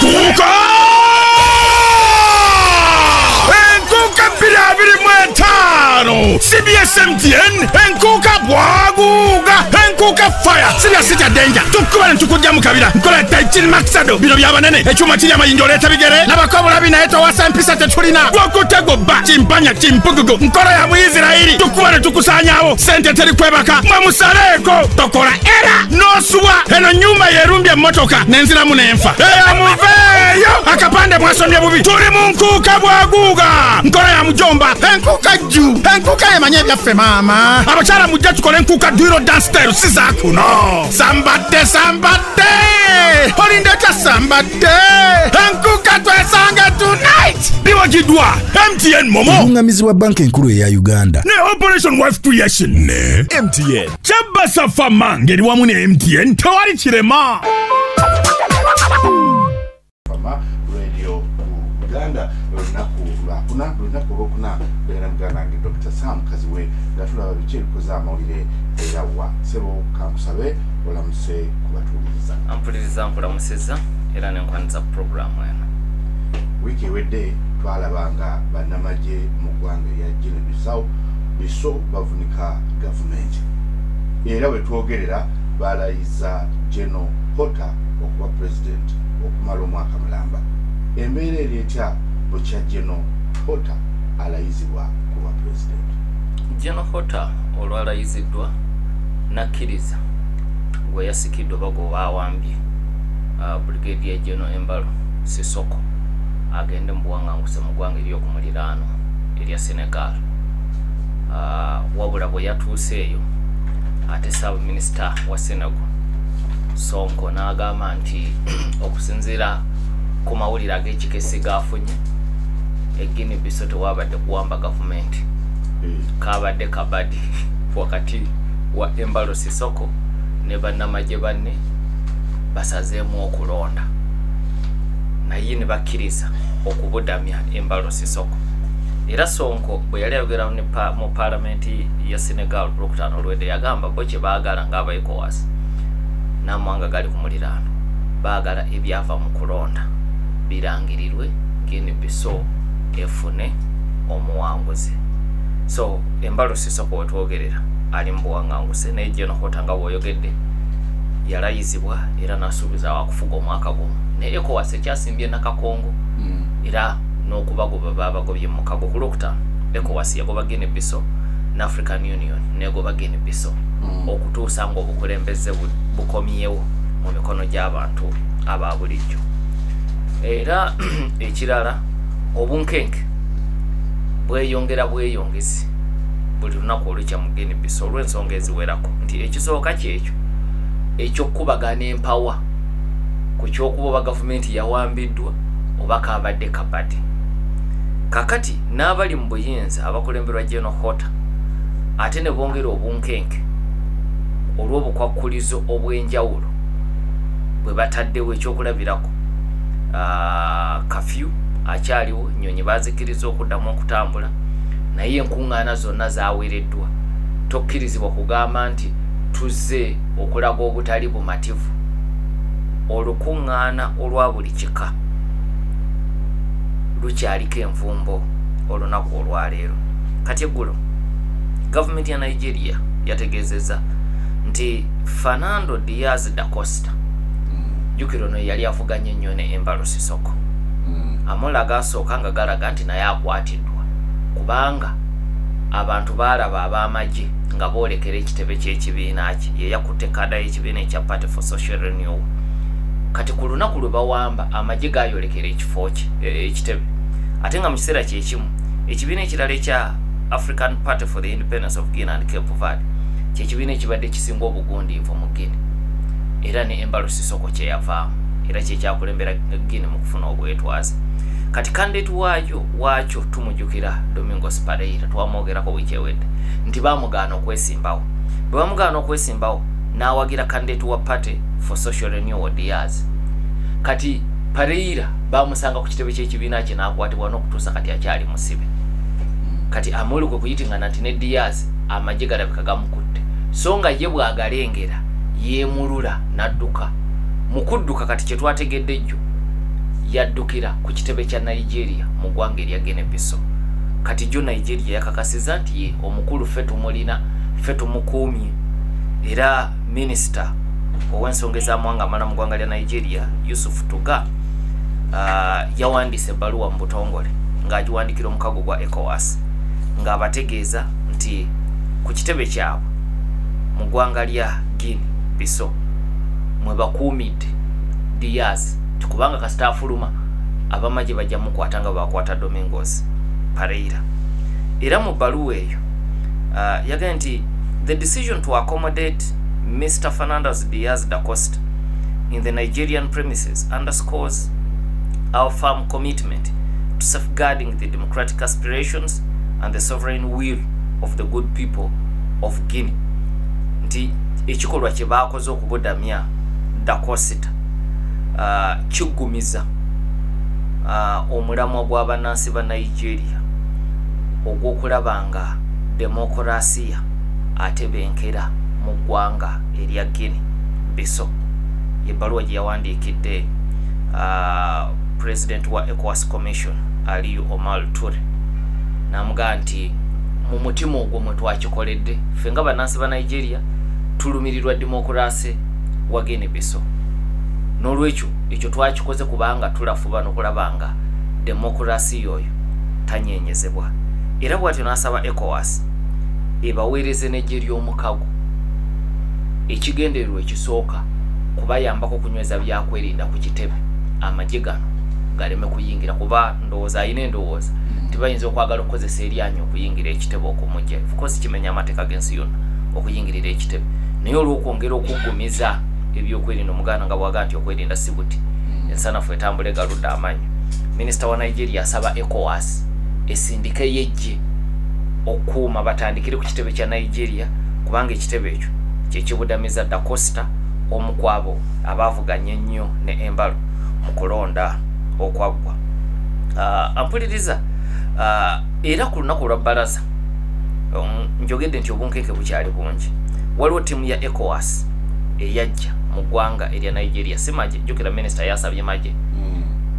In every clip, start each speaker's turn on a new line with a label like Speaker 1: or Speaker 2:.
Speaker 1: enkuka bilabiri mwetano CBS MTN enkuka bwaguga enkuka fire sibya sita danger tukubana tukujja mukabira nkola Taichini Maxado bino byabanene ekyuma kiri amayinjo leta bigere nabakobola binaeto wasa mpisa tetulina gwakutego ba chimpanya chimpugugo nkola ya Muisiraeli tukubana tukusanyawo sente teri kwebaka mwamusaleko tokola era nosuwa eno nyuma yerumbye motoka nenzira munenfa eya muveyo akapande mwasomye bubi tuli munkuka bwaguga nkola ya mujomba enkuka juu enkuka emanye byaffe mama abachala mujja tukole enkuka duiro dance style sizakuno sambate olindeka sambate enkuka twesanga tonight biwagidwa MTN momo
Speaker 2: ngamizi wa banki enkuru ya Uganda
Speaker 1: ne operation wife creation ne MTN chabasa fama ngeri wamu ne MTN tewali kirema
Speaker 3: fama radio Uganda lunakuna bera mgana nge Dr. Sam Kaziwe gatula bichiri kuzama ulire yawa sebo kamusabe olamuse kubatuliza
Speaker 4: ampuliriza nkulamuseza era nenkwanza programu eno
Speaker 3: wiki wedde twalabanga bannamagye mu ggwanga erya Guinea Bissau bavunika gavumenti era bwe twogerera balayiza General Potter okuba president okumala omwaka mulamba embeera eri etya bukya General Potter alayizibwa kuba president.
Speaker 4: General Potter olwalayiziddwa nakkiriza gwe yasikiddwa bago bawambye Brigadier General Embalo Sisoko agende mu buwanganguse mu ggwanga ery'okumuliraano erya Senegal. Wabula bwe yatuuseeyo ate Ssaabaminisita wa Senegal Sonko n'agamba nti okusinziira ku mawulire ag'ekikesi gaafunye Guinea Bissau tewabadde kuwamba gavumenti kabadde kabadi wakati wa Embalo Sisoko ne bannamagye banne basazeemu okulonda naye ne bakkiriza okubudamya Embalo Sisoko era Sonko bwe yali ayogera mu palamenti ya Senegal Olwokutaano olwedde yagamba bo kye baagala ng'aba ECOWAS n'amawanga gali ku muliraano baagala ebyava mu kulonda birangirirwe Guinea Bissau efune omuwanguzi. So Embalo Sisoko wetwogerera ali mu buwanganguse naye General Potter nga bw'oyogedde yalayizibwa era n'asuubiza wakufuga omwaka gumu ne ECOWAS ekyasimbye Nakakongo era n'okubagoba babagobye mu kago ku Lwokutaano ECOWAS yagoba Guinea Bissau n'African Union negoba Guinea Bissau okutuusa ng'obukulembeze bukomyewo mu mikono gy'abantu aba bulijjo. Era ekirala obunkenke bweyongezi buli lunaku olukya mu Guinea Bissau olw'ensonga eziwerako nti ekisooka kyekyo ekyokubagana empawa ku kyokuba gavumenti yawambiddwa oba kabadde kabadde. Kakati n'abali mu buyinza abakulemberwa General Potter ate ne bongera obunkenke olw'obukwakkulizo obw'enjawulo bwe bataddewo ekyokulabirako kafyu akyaliwo nnyonyi bazikiriza okuddamu okutambula naye enkuŋŋaana zonna zaawereddwa tokkirizibwa kugamba nti tuzze okulaga obutali bumativu olukuŋŋaana olwa buli kika lukyaliko envumbo olunaku olwaleero. Kati eggulo gavumenti ya Nigeria yategeezezza nti Fernando Diaz da Costa jukiro no yali avuganye ennyo ne Embalo Sisoko amulaga asooka nga galaga nti naye akwatiddwa kubanga abantu baalaba ab'amagye nga boolekera ekitebe ky'ekibiina kye ye yakutte kada y'ekibiina ekya Party for Social Renewal. Kati ku lunaku lwe bawamba amagye gaayolekera ekifo kye ekitebe ate nga mu kiseera kyekimu ekibiina ekirala ekya African Party for the Independence of Guinea and Cape Verde kyekibiina ekibadde kisinga obugundiivu mu Guinea era ne Embalo Sisoko kye yavaamu era kyekyakulembera Guinea mu kufuna obwetwaze. Kati kandidate waakyo tumujjukira Domingos Pereira twamwogerako wiiki ewedde nti baamugaana okwesimbawo. Bwe baamugaana okwesimbawo n'awagira kandidate wa Party for Social Renewal Diaz. Kati Pereira baamusanga ku kitebe ky'ekibiina kye n'akwatibwa n'okutuusa kati akyali musibe. Kati amuli kwe kuyitingana nti ne Diaz amagye galabika gamukutte so nga ye bw'agalengera yeemulula n'adduka mu kudduka. Kati kye twategedde jjo yaddukira ku kitebe kya Nigeria mu ggwanga erya Guinea-Bissau. Kati jo Nigeria yakakasiza nti ye omukulu ffe tumulina, ffe tumukuumye, era minisita ow'ensonga ez'amawanga amalala mu ggwanga lya Nigeria Yusuf Tuga yawandiise ebbaluwa mu butongole ng'agiwandikira omukago gwa ECOWAS ng'abategeeza nti ku kitebe kyabwe mu ggwanga lya Guinea-Bissau mwe bakuumidde Diaz tukubanga kasita afuluma abamagye bajja mukwata nga bakwata Domingos Pereira. Era mu bbaluwa eyo yagambye nti the decision to accommodate Mr. Fernandez Diaz da Costa in the Nigerian premises underscores our firm commitment to safeguarding the democratic aspirations and the sovereign will of the good people of Guinea. Nti ekikolwa kye baakoze okubudamya da Costa kigumiza omulamwa gw'abannansi ba Nigeria ogw'okulabanga demokrasiya atebenkera mu ggwanga erya Guinea-Bissau. Ebbaluwa gye yawandiikidde President wa ECOWAS Commission Aliyu Omar Toure n'amugamba nti mu mutima ogwo mwe twakikoledde ffe nga bannansi ba Nigeria tulumirirwa demokrasi wa Guinea-Bissau. N'olwekyo ekyo twakikoze kubanga tulafuba n'okulabanga demokrasi oyo tanyenyezebwa. Era bw'atyo n'asaba ECOWAS ebaweereze n'eggye ly'omukago ekigendererwa ekisooka kubayambako kunyweza byakwerinda ku kitebe amagye gano galeme kuyingira kuba ndowooza ayina endowooza tibayinza okwagala okukozesa eryanyu okuyingira ekitebe okumujja. Of course kimenya amateeka g'ensi yonna okuyingirira ekitebe, naye olw'okwongera okugumiza ebyokwerinda omuganda nga bwaga nti okwerinda si buti ensanafu etambula egaludde amanyi. Minisita wa Nigeria asaba ECOWAS esindike yejje okuuma batandikire ku kitebe kya Nigeria kubanga ekitebe ekyo kyekibudamiza da Costa omukwabo abavuganye ennyo ne embalo mu kulonda okwaggwa. Ampuliriza era ku lunaku lwa bbalaza njogedde nti obunkenke bukyali bungi. Waliwo ttiimu ya ECOWAS eyajja mu ggwanga erya Nigeria si magye, jjukira minisita yasabye magye,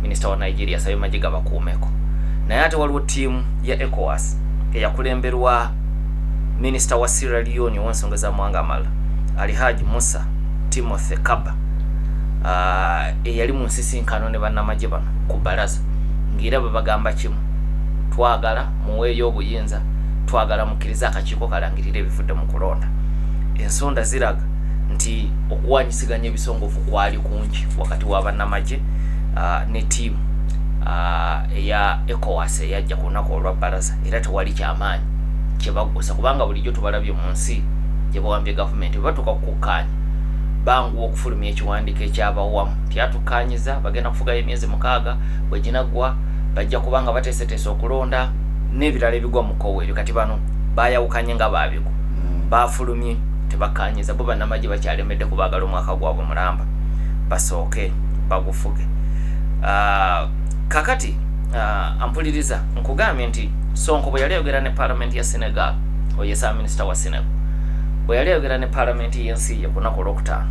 Speaker 4: minisita wa Nigeria asabye magye gabakuumeko, naye ate waliwo ttiimu ya ECOWAS eyakulemberwa minisita wa Sierra Leone ow'ensonga ez'amawanga amalala Alhaji Musa Timothy Kaba eyali mu nsisinkano ne bannamagye bano ku bbalaza ng'era babagamba kimu, twagala muweeyo obuyinza, twagala mukkirize akakiiko kalangirira ebivudde mu kulonda. Ensonda ziraga nti okuwanyisiganya ebisongovu kwali kungi wakati wa bannamagye ne ttiimu eya ECOWAS eyajja ku lunaku olwa bbalaza, era tewali kyamaanyi kye bagusa kubanga bulijjo tubalabye mu nsi gye bawambye gavumenti bwe batuuka kukukkaanya banguwa okufulumya ekiwandiiko ekyabawamu tyatukanyiza bagenda kufugayo emyezi 6 bwe ginaggwa bajja kubanga bateeseteese okulonda n'ebirala ebigwa mu kkowe eryo. Kati bano bayawukanye nga babigo bafulumye tebakanyiza bo bannamagye bakyalemedde kubaagala omwaka gwabwe mulamba basooke bagufuge. Kakati ampuliriza nkugambye nti Sonko bwe yali ayogera ne Parliament ya Senegal, oyesa minisita wa Senegal bwe yali ayogera ne Parliament y'ensi ye ku lunaku olwokutaano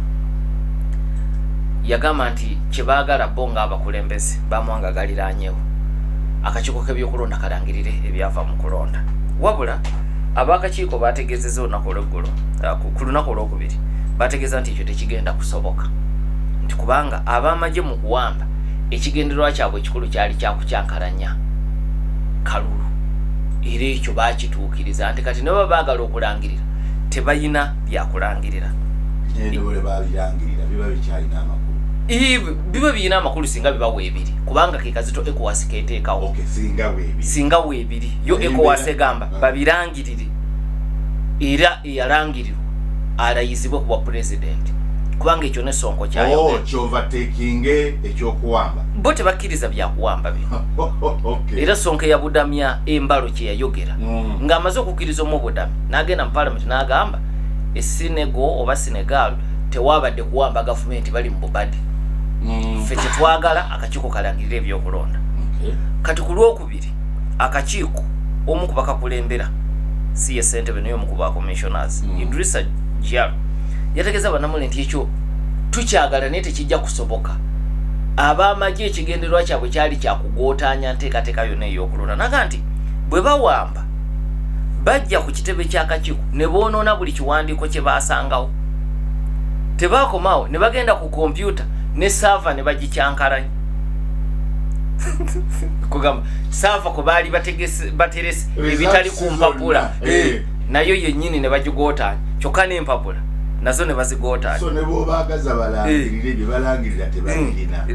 Speaker 4: yagamba nti kyebaagala bo ng'abakulembeze bamwanga galiranyewo akakiiko k'ebyokulonda kalangirire ebyava mu kulonda. Wabula ab'akakiiko bategeezezza olunaku olw'eggulo ku lunaku olwokubiri bategeeza nti ekyo tekigenda kusoboka nti kubanga ab'amagye mu kuwamba ekigendererwa kyabwe ekikulu kyali kyakukyankalanya kalulu, era ekyo baakituukiriza nti kati ne baba baagala okulangirira tebayina byakulangirira. Biba biyina amakulu singa bibawa ebiri kubanga ke kazito ECOWAS keteekawo singa weebiri yo ECOWAS egamba babirangirire era eyalangirirwa alayizibwe kuba president kubanga ekyo ne Sonko kyayo
Speaker 3: overtaking ekyokuwamba
Speaker 4: bo tebakkiriza byakuwamba bino. Era Sonko yabudamya embalo kye yayogera ng'amaze okukkiriza omubudami n'agenda mu Parliament n'agamba Senegal tewabadde kuwamba gavumenti bali mu bubadi ffe kyetwagala akakiiko kalangirira ebyokulonda. Kati ku lwokubiri akakiiko omu ku bakakulembera si ye ssentebe naye omu ku ba commissioners Idrissa Diallo yategeeza bannamule nti ekyo tukyagala naye tekijja kusoboka abamagye ekigendererwa kyabwe kyali kyakugootanya nteekateeka yonna ey'okulonda naga nti bwe bawamba bajja ku kitebe ky'akakiiko ne boonoona buli kiwandiiko kye baasangawo tebaakomawo ne bagenda ku kompyuta ne saava ne bagikyankalanya kugamba saava kwe baali baterese ebitali ku mpapula nayo yennyini ne bagigootanya kyokka n'empapula nazo ne bazigootanya
Speaker 3: so ne bw'obaagaza balangirire bye balangirira tebabirina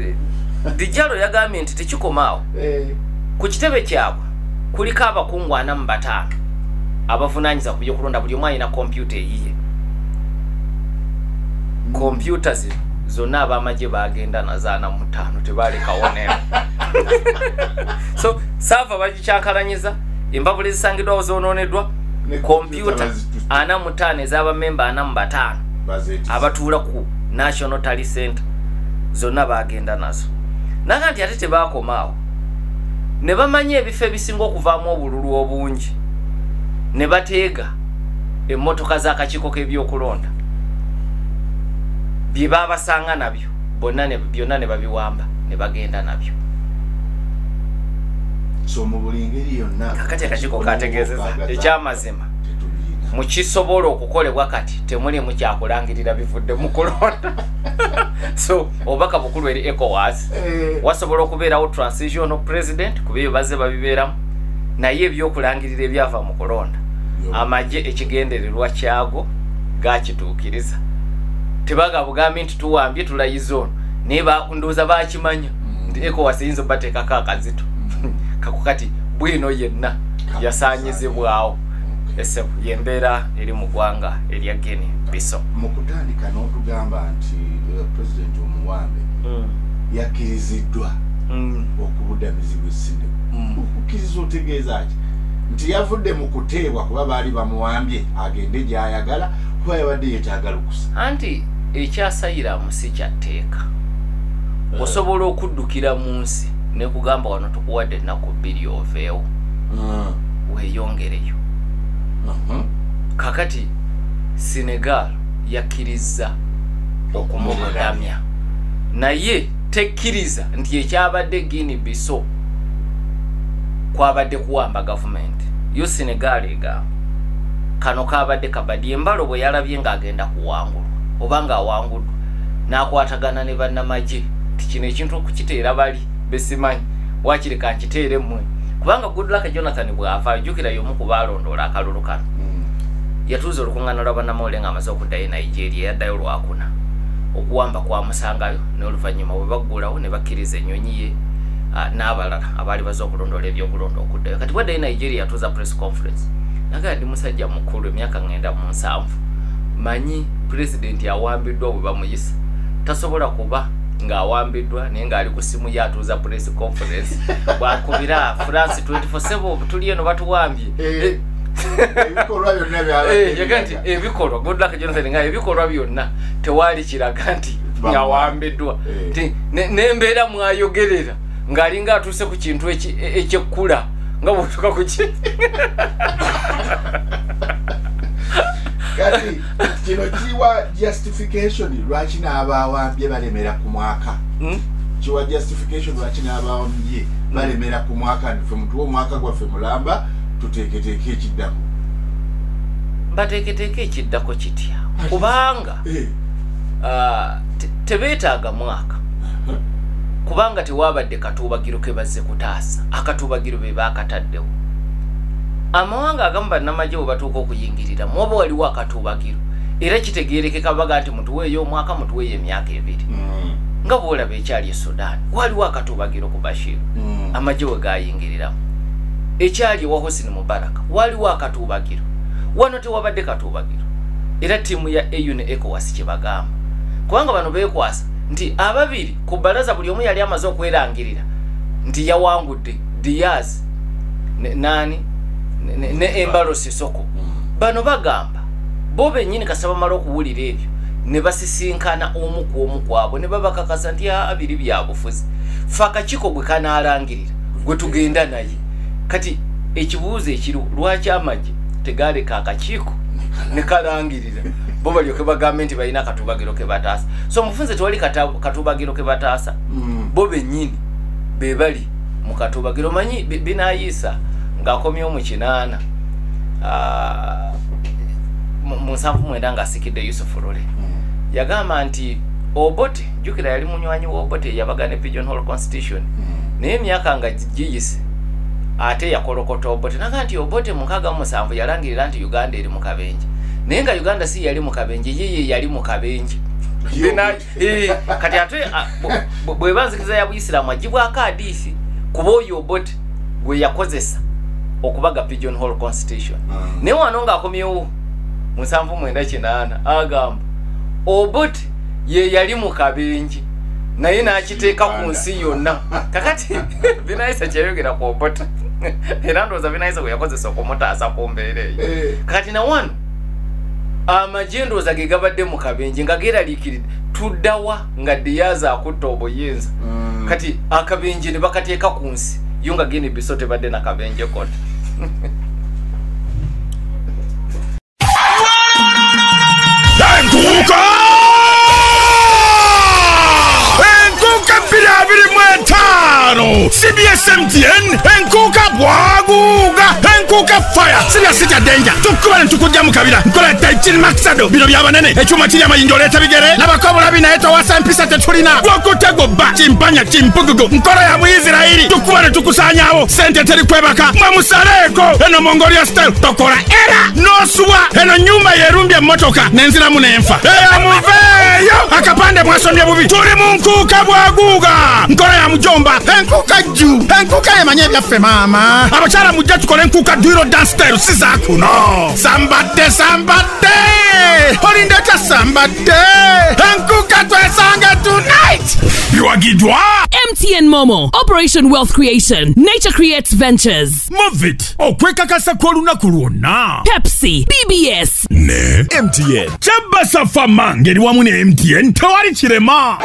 Speaker 4: Dijalo yagambye nti tekikomaawo ku kitebe kyabwe kuliko abakungu 45 abavunaanyiza ku byokulonda buli omu alina kompyuta eyiye kompyuta zonna abamagye bagenda nazo 45 tebalekawo neno so saava bagikyankalanyiza empapula ezisangiddwawo zoononeddwa kompyuta 45 ez'abamemba 45 abatuula ku National Tally Center zonna bagenda nazo naga nti ate tebaakomaawo ne bamanya ebifo ebisinga okuvaamu obululu obungi ne bateega emmotoka z'akakiiko k'ebyokulonda bye baabasanga nabyo byonna ne babiwamba ne bagenda nabyo
Speaker 3: so mu buli ngeri yonna
Speaker 4: kakati akakiiko kategeezeza ekyamazima mu kisobola okukolebwa kati temulimu kyakulangirira bivudde mu kulonda so obaka bukulu eri ECOWAS wasobola okubeerawo transitional president kuba ebyo bazze babibeeramu naye ebyokulangirira ebyava mu kulonda amagye ekigendererwa kyago gakituukiriza tebagabugambi nti tuwambye tulayiza ono naye ndowooza bakimanya nti ECOWAS eyinza obateekako akazito kakukati bwino yenna yasaanyizibwawo esebu yembeera eri mu ggwanga erya Guinea Bissau
Speaker 3: mu kutandika n'otugamba nti president omuwambe yakkiriziddwa okubudamizibwa essindeko okukkiriza otegeeza ki nti yavudde mu kuteebwa kuba baali bamuwambye agende gy'ayagala kuba yabadde yeetaaga lukusa
Speaker 4: anti ekyasayiramu si kyatteeka osobola okuddukira mu nsi ne kugamba wano tukuwadde ennaku 2 oveewo weeyongereyo kakati Senegal yakkiriza okumubudamya naye tekkiriza nti ekyabadde Guinea Bissau kwabadde kuwamba gavumenti yo Senegal egamba kano kabadde kabadde embalo bwe yalabye ng'agenda kuwangulwa oba ng'awanguddwa n'akwatagana ne bannamagye ti kino ekintu okukiteera bali besimanyi wakireka nkiteere mmwe kubanga Goodluck Jonathan bw'ava jjukira y'omu ku baalondoola akalulu kano yatuuza olukuŋŋaana lwa bannamawulire ng'amaze okuddayo Nigeria yaddayo lwakuna okuwamba kwamusangayo n'oluvannyuma bwe baggulawo ne bakkiriza ennyonyi ye n'abalala abaali baze okulondoola ebyokulonda okuddayo kati bwaddayo Nigeria yatuuza press conference naga ndi musajja mukulu emyaka 97 manyi president awambiddwa bwe bamuyisa tasobola kuba ng'awambiddwa naye ng'ali ku simu yatuuza press conference bwakubira France 24/7 tuli eno batuwambye
Speaker 3: ebikolwa byonna
Speaker 4: yaga nti ebikolwa Goodluck Jonathan nga ebikolwa byonna tewaali kiraga nti ng'awambiddwa n'embeera mwayogerera ng'alinga atuuse ku kintu ekyekkula nga bw'otuuka ku ki
Speaker 3: kati kino kiwa justification lwaki n'abawambye balemera ku mwaka kiwa justification lwaki n'abawambye balemera ku mwaka nfe mutuwa omwaka gwaffe mulamba tuteeketeeke ekiddako
Speaker 4: bateeketeeke ekiddako kitya kubanga tebeetaaga mwaka kubanga tewaabadde katuubagiro ke bazze kutaasa akatuubagiro be baakataddewo amawanga agamu bannamagye bwe batuuka okuyingirira muoba waliwo akatuubagiro era kitegeerekeka baga nti mutuweeyo omwaka mutuweeyo emyaka 2 nga bwolaba ekyali e Sudan waliwo akatuubagiro ku Bashir amagye we gayingiriramu ekyali ewa Hosni Mubarak waliwo akatuubagiro wano tewabadde katuubagiro era ttiimu ya AU ne ECOWAS kye bagamba kubanga bano beekwasa nti ababiri ku bbalaza buli omu yali amaze okwerangirira nti yawangudde Diaz nani ne Embalo Sissoko bano bagamba bo bennyini kasaba mala okuwulira ebyo ne basisinkana omu ku omu kwabo ne babakakasa nti abiri byabufuzi fa akakiiko gwe kanaalangirira gwe tugenda naye kati ekibuuzo ekiro lwaki amagye tegaleka akakiiko ne kalangirira bo balyoke bagambe nti balina katuubagiro ke bataasa so mufunze tewali katuubagiro ke bataasa bo benyini bebali mukatubagiro manyi binayisa ngakomyo mu kinana mu nsanvu mwenda nga asikidde Yusuf Role yagamba nti Obote jukira yali munywanyi w'Obote yabagane Pigeon Hall Constitution naye emyaka nga giyise ate yakolokota Obote naga nti Obote mukaga musanvu yalangirira nti Uganda eri mu kabenje naye nga Uganda si yali mu kabenje ye yali mu kabenje kati ate bwe banzikiza ya Buisilamu agibwako hadiisi kuba oyo Obote gwe yakozesa okubaga Pigeon Hall Constitution naye wano ng'akomyewo mu 798 agamba Obote ye yali mu kabenje naye n'akiteeka ku nsi yonna kakati binayisa kyeyogera ku Obote era ndowooza binayisa gwe yakozesa okumutaasa ku mbeera eyo kakati na wano amagye ndowooza ge gabadde mu kabenje nga geeraliikiridde tuddawa nga Diyaza akutta obuyinza kati akabenje ne bakateeka ku nsi yo nga Guinea Bissau tebadde na kabenje kota
Speaker 1: CBS MTN enkuka bwaguga enkuka fire sibya sitya danger tukubale tukujja mu kabira nkola Taichin Maxado bino byabanene ekyuma kiri amayinjo leta bigere nabakobola binaeto wasa mpisa tetulina gwokutego ba chimpanya chimpugugu nkola ya Muisiraeli tukubale tukusanyawo sente teri kwebaka mwamusaleko eno Mongolia style tokola era noswa eno nyumba yerumbya motoka nenzira munenfa eya muveyo akapande mwasondya bubi tuli mu nkuka bwaguga nkola ya mujomba enkuka ju enkuka yemanye byaffe mama abakyala mujja tukole enkuka duiro dance style sizakuno sambadde olindeta sambadde enkuka twesange tonight biwagidwa
Speaker 5: MTN Momo Operation Wealth Creation Nature Creates Ventures
Speaker 1: Move it okwekakasa kw'olunaku lwonna
Speaker 5: Pepsi BBS
Speaker 1: ne MTN Chabasa Fama ngeri wamu ne MTN tewali kirema